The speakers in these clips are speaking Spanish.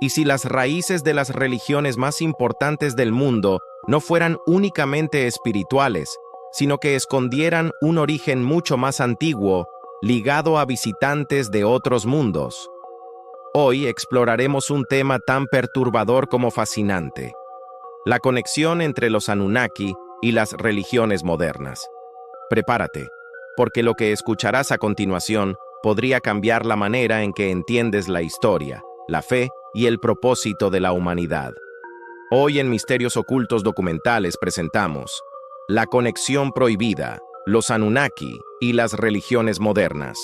y si las raíces de las religiones más importantes del mundo no fueran únicamente espirituales, sino que escondieran un origen mucho más antiguo, ligado a visitantes de otros mundos. Hoy exploraremos un tema tan perturbador como fascinante: la conexión entre los Anunnaki y las religiones modernas. Prepárate, porque lo que escucharás a continuación podría cambiar la manera en que entiendes la historia, la fe y el propósito de la humanidad. Hoy en Misterios Ocultos Documentales presentamos la conexión prohibida, los Anunnaki y las religiones modernas.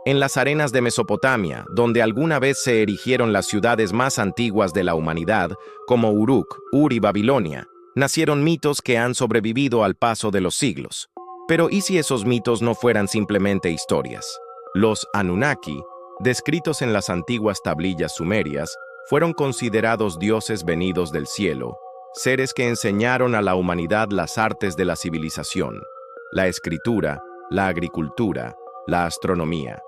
En las arenas de Mesopotamia, donde alguna vez se erigieron las ciudades más antiguas de la humanidad, como Uruk, Ur y Babilonia, nacieron mitos que han sobrevivido al paso de los siglos. Pero ¿y si esos mitos no fueran simplemente historias? Los Anunnaki, descritos en las antiguas tablillas sumerias, fueron considerados dioses venidos del cielo, seres que enseñaron a la humanidad las artes de la civilización, la escritura, la agricultura, la astronomía.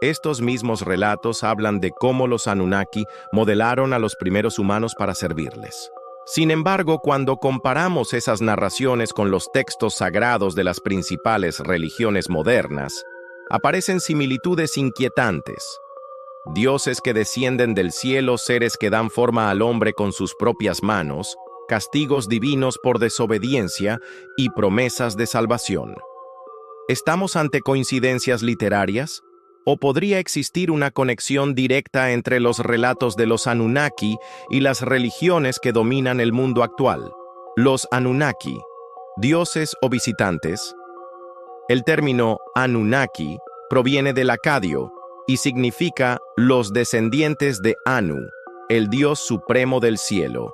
Estos mismos relatos hablan de cómo los Anunnaki modelaron a los primeros humanos para servirles. Sin embargo, cuando comparamos esas narraciones con los textos sagrados de las principales religiones modernas, aparecen similitudes inquietantes. Dioses que descienden del cielo, seres que dan forma al hombre con sus propias manos, castigos divinos por desobediencia y promesas de salvación. ¿Estamos ante coincidencias literarias? ¿O podría existir una conexión directa entre los relatos de los Anunnaki y las religiones que dominan el mundo actual? Los Anunnaki, dioses o visitantes. El término Anunnaki proviene del acadio y significa los descendientes de Anu, el dios supremo del cielo.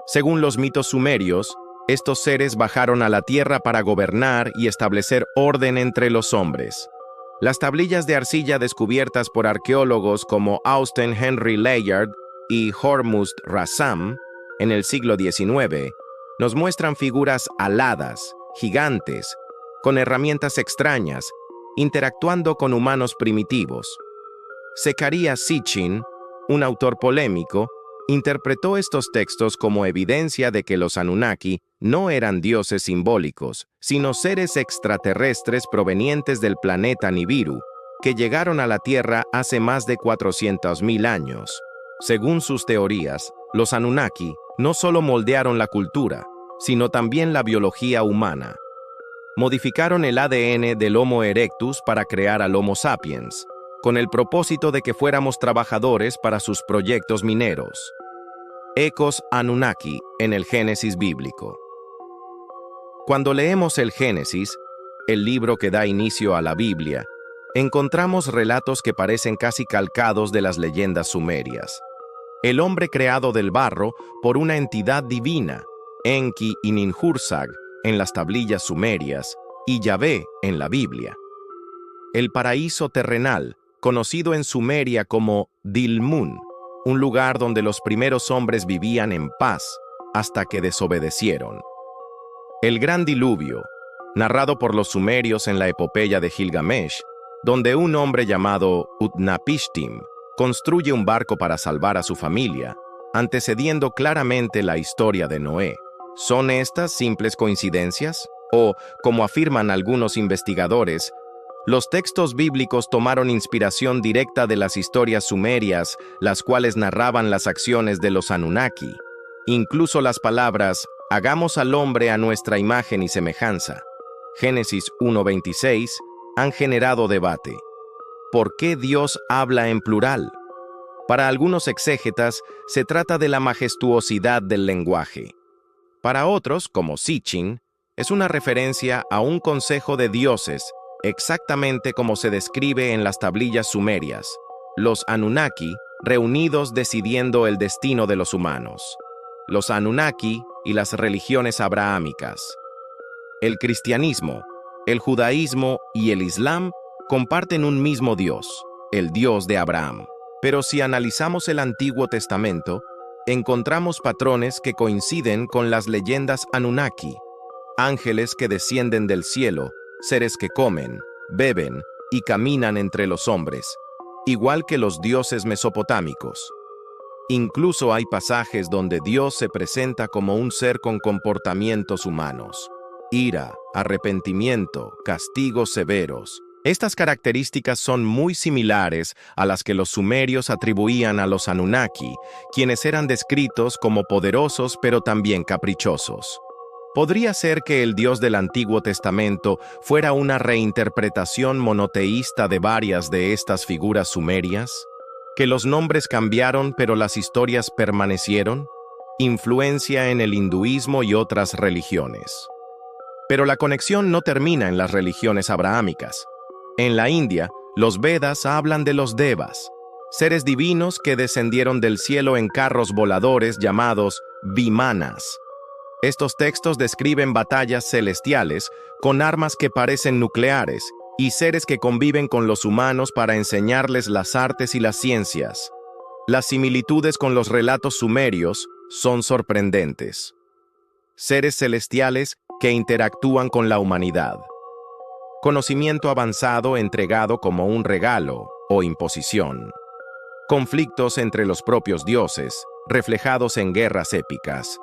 Según los mitos sumerios, estos seres bajaron a la tierra para gobernar y establecer orden entre los hombres. Las tablillas de arcilla descubiertas por arqueólogos como Austen Henry Layard y Hormuzd Rassam en el siglo XIX nos muestran figuras aladas, gigantes, con herramientas extrañas, interactuando con humanos primitivos. Zecharia Sitchin, un autor polémico, interpretó estos textos como evidencia de que los Anunnaki no eran dioses simbólicos, sino seres extraterrestres provenientes del planeta Nibiru, que llegaron a la Tierra hace más de 400.000 años. Según sus teorías, los Anunnaki no solo moldearon la cultura, sino también la biología humana. Modificaron el ADN del Homo erectus para crear al Homo sapiens, con el propósito de que fuéramos trabajadores para sus proyectos mineros. Ecos Anunnaki en el Génesis bíblico. Cuando leemos el Génesis, el libro que da inicio a la Biblia, encontramos relatos que parecen casi calcados de las leyendas sumerias. El hombre creado del barro por una entidad divina, Enki y Ninhursag en las tablillas sumerias, y Yahvé en la Biblia. El paraíso terrenal, conocido en Sumeria como Dilmun, un lugar donde los primeros hombres vivían en paz hasta que desobedecieron. El gran diluvio, narrado por los sumerios en la epopeya de Gilgamesh, donde un hombre llamado Utnapishtim construye un barco para salvar a su familia, antecediendo claramente la historia de Noé. ¿Son estas simples coincidencias? O, como afirman algunos investigadores, los textos bíblicos tomaron inspiración directa de las historias sumerias, las cuales narraban las acciones de los Anunnaki. Incluso las palabras «hagamos al hombre a nuestra imagen y semejanza», Génesis 1:26, han generado debate. ¿Por qué Dios habla en plural? Para algunos exégetas, se trata de la majestuosidad del lenguaje. Para otros, como Sitchin, es una referencia a un consejo de dioses, exactamente como se describe en las tablillas sumerias, los Anunnaki reunidos decidiendo el destino de los humanos. Los Anunnaki y las religiones abrahámicas. El cristianismo, el judaísmo y el islam comparten un mismo Dios, el Dios de Abraham. Pero si analizamos el Antiguo Testamento, encontramos patrones que coinciden con las leyendas Anunnaki, ángeles que descienden del cielo, seres que comen, beben y caminan entre los hombres, igual que los dioses mesopotámicos. Incluso hay pasajes donde Dios se presenta como un ser con comportamientos humanos: ira, arrepentimiento, castigos severos. Estas características son muy similares a las que los sumerios atribuían a los Anunnaki, quienes eran descritos como poderosos pero también caprichosos. ¿Podría ser que el Dios del Antiguo Testamento fuera una reinterpretación monoteísta de varias de estas figuras sumerias? ¿Que los nombres cambiaron pero las historias permanecieron? Influencia en el hinduismo y otras religiones. Pero la conexión no termina en las religiones abrahámicas. En la India, los Vedas hablan de los Devas, seres divinos que descendieron del cielo en carros voladores llamados Vimanas. Estos textos describen batallas celestiales con armas que parecen nucleares y seres que conviven con los humanos para enseñarles las artes y las ciencias. Las similitudes con los relatos sumerios son sorprendentes. Seres celestiales que interactúan con la humanidad. Conocimiento avanzado entregado como un regalo o imposición. Conflictos entre los propios dioses, reflejados en guerras épicas.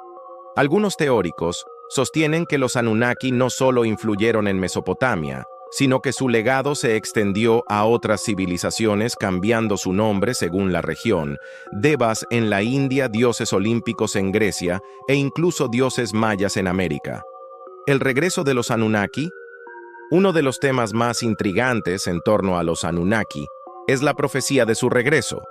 Algunos teóricos sostienen que los Anunnaki no solo influyeron en Mesopotamia, sino que su legado se extendió a otras civilizaciones cambiando su nombre según la región: Devas en la India, dioses olímpicos en Grecia e incluso dioses mayas en América. El regreso de los Anunnaki. Uno de los temas más intrigantes en torno a los Anunnaki es la profecía de su regreso.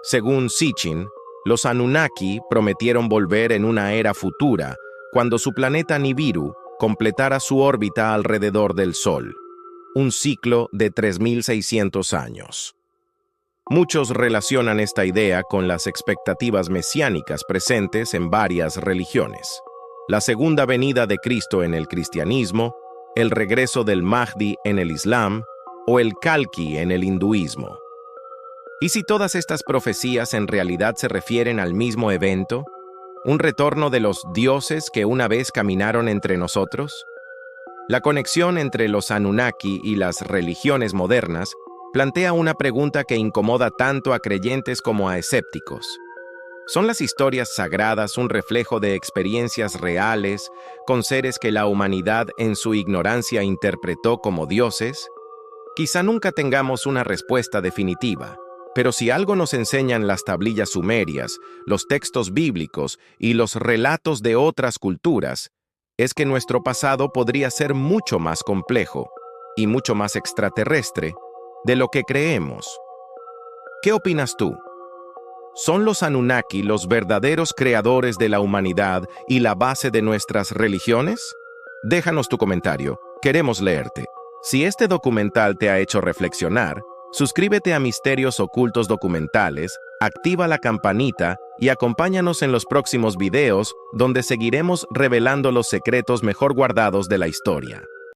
Según Sitchin, los Anunnaki prometieron volver en una era futura, cuando su planeta Nibiru completara su órbita alrededor del Sol, un ciclo de 3.600 años. Muchos relacionan esta idea con las expectativas mesiánicas presentes en varias religiones: la segunda venida de Cristo en el cristianismo, el regreso del Mahdi en el Islam o el Kalki en el hinduismo. ¿Y si todas estas profecías en realidad se refieren al mismo evento? ¿Un retorno de los dioses que una vez caminaron entre nosotros? La conexión entre los Anunnaki y las religiones modernas plantea una pregunta que incomoda tanto a creyentes como a escépticos. ¿Son las historias sagradas un reflejo de experiencias reales con seres que la humanidad en su ignorancia interpretó como dioses? Quizá nunca tengamos una respuesta definitiva, pero si algo nos enseñan las tablillas sumerias, los textos bíblicos y los relatos de otras culturas, es que nuestro pasado podría ser mucho más complejo y mucho más extraterrestre de lo que creemos. ¿Qué opinas tú? ¿Son los Anunnaki los verdaderos creadores de la humanidad y la base de nuestras religiones? Déjanos tu comentario, queremos leerte. Si este documental te ha hecho reflexionar, suscríbete a Misterios Ocultos Documentales, activa la campanita y acompáñanos en los próximos videos donde seguiremos revelando los secretos mejor guardados de la historia.